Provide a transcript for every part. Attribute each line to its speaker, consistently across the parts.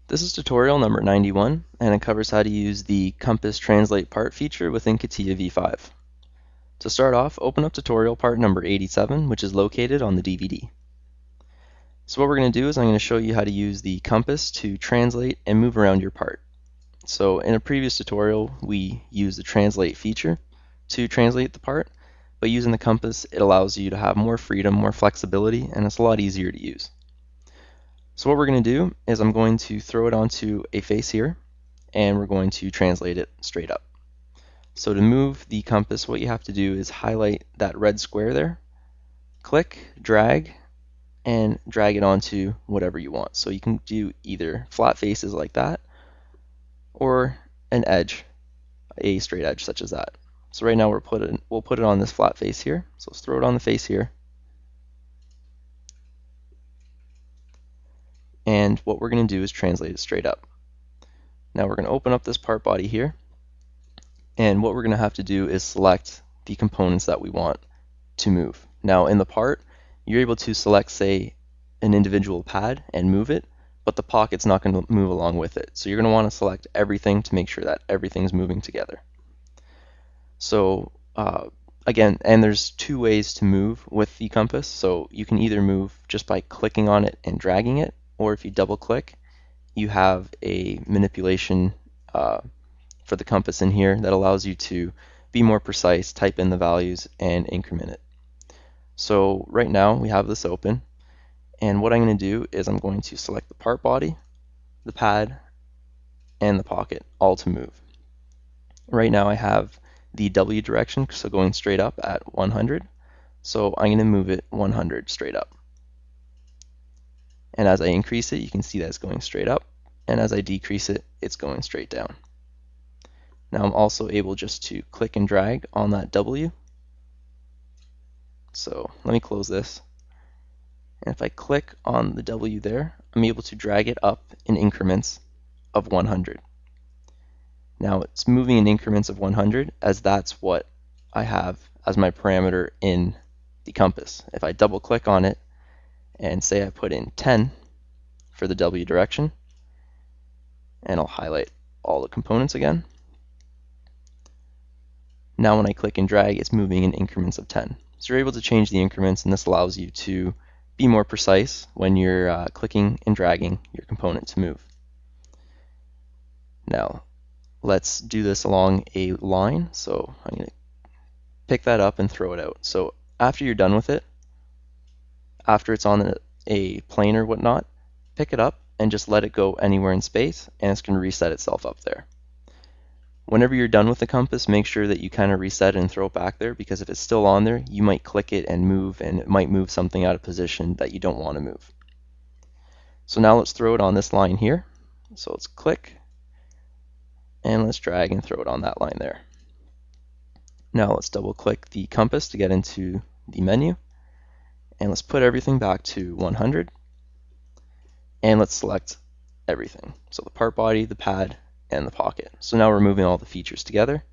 Speaker 1: This is tutorial number 91, and it covers how to use the Compass Translate Part feature within CATIA v5. To start off, open up tutorial part number 87, which is located on the DVD. So what we're going to do is I'm going to show you how to use the compass to translate and move around your part. So in a previous tutorial, we used the translate feature to translate the part, but using the compass, it allows you to have more freedom, more flexibility, and it's a lot easier to use. So what we're going to do is I'm going to throw it onto a face here, and we're going to translate it straight up. So to move the compass, what you have to do is highlight that red square there, click, drag, and drag it onto whatever you want. So you can do either flat faces like that, or an edge, a straight edge such as that. So right now we'll put it on this flat face here. So let's throw it on the face here. And what we're going to do is translate it straight up. Now we're going to open up this part body here, and what we're going to have to do is select the components that we want to move. Now in the part, you're able to select, say, an individual pad and move it, but the pocket's not going to move along with it. So you're going to want to select everything to make sure that everything's moving together. So again, and there's two ways to move with the compass. So you can either move just by clicking on it and dragging it, or if you double click, you have a manipulation for the compass in here that allows you to be more precise, type in the values, and increment it. So right now we have this open, and what I'm going to do is I'm going to select the part body, the pad, and the pocket all to move. Right now I have the W direction, so going straight up at 100, so I'm going to move it 100 straight up. And as I increase it, you can see that it's going straight up, and as I decrease it, it's going straight down. Now I'm also able just to click and drag on that W. So let me close this. And if I click on the W there, I'm able to drag it up in increments of 100. Now it's moving in increments of 100 as that's what I have as my parameter in the compass. If I double click on it and say I put in 10 for the W direction, and I'll highlight all the components again. Now when I click and drag, it's moving in increments of 10. So you're able to change the increments, and this allows you to be more precise when you're clicking and dragging your component to move. Now let's do this along a line. So I'm going to pick that up and throw it out. So after you're done with it, after it's on a plane or whatnot, pick it up and just let it go anywhere in space, and it's going to reset itself up there. Whenever you're done with the compass, make sure that you kind of reset it and throw it back there, because if it's still on there, you might click it and move, and it might move something out of position that you don't want to move. So now let's throw it on this line here. So let's click, and let's drag and throw it on that line there. Now let's double click the compass to get into the menu, and let's put everything back to 100, and let's select everything. So the part body, the pad, and the pocket. So now we're moving all the features together.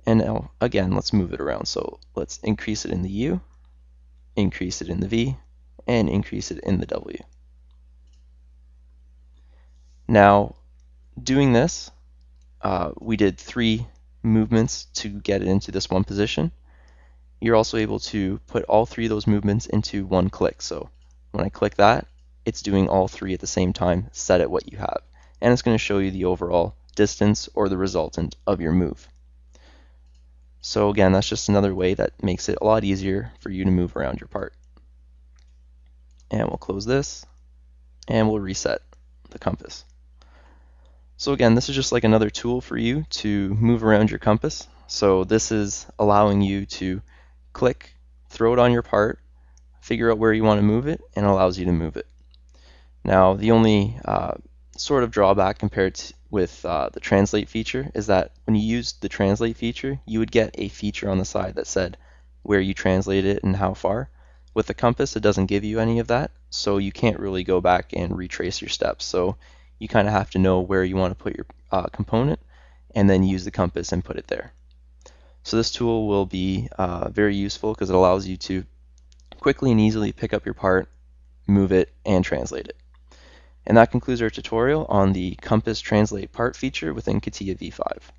Speaker 1: And now again, let's move it around. So let's increase it in the U, increase it in the V, and increase it in the W. Now doing this, we did 3 movements to get it into this one position. You're also able to put all 3 of those movements into one click. So when I click that, it's doing all 3 at the same time, set at what you have. And it's going to show you the overall distance or the resultant of your move. So again, that's just another way that makes it a lot easier for you to move around your part. And we'll close this, and we'll reset the compass. So again, this is just like another tool for you to move around your compass. So this is allowing you to click, throw it on your part, figure out where you want to move it, and it allows you to move it. Now the only sort of drawback compared with the translate feature is that when you use the translate feature, you would get a feature on the side that said where you translate it and how far. With the compass, it doesn't give you any of that, so you can't really go back and retrace your steps. So you kind of have to know where you want to put your component, and then use the compass and put it there. So this tool will be very useful because it allows you to quickly and easily pick up your part, move it, and translate it. And that concludes our tutorial on the Compass Translate Part feature within CATIA v5.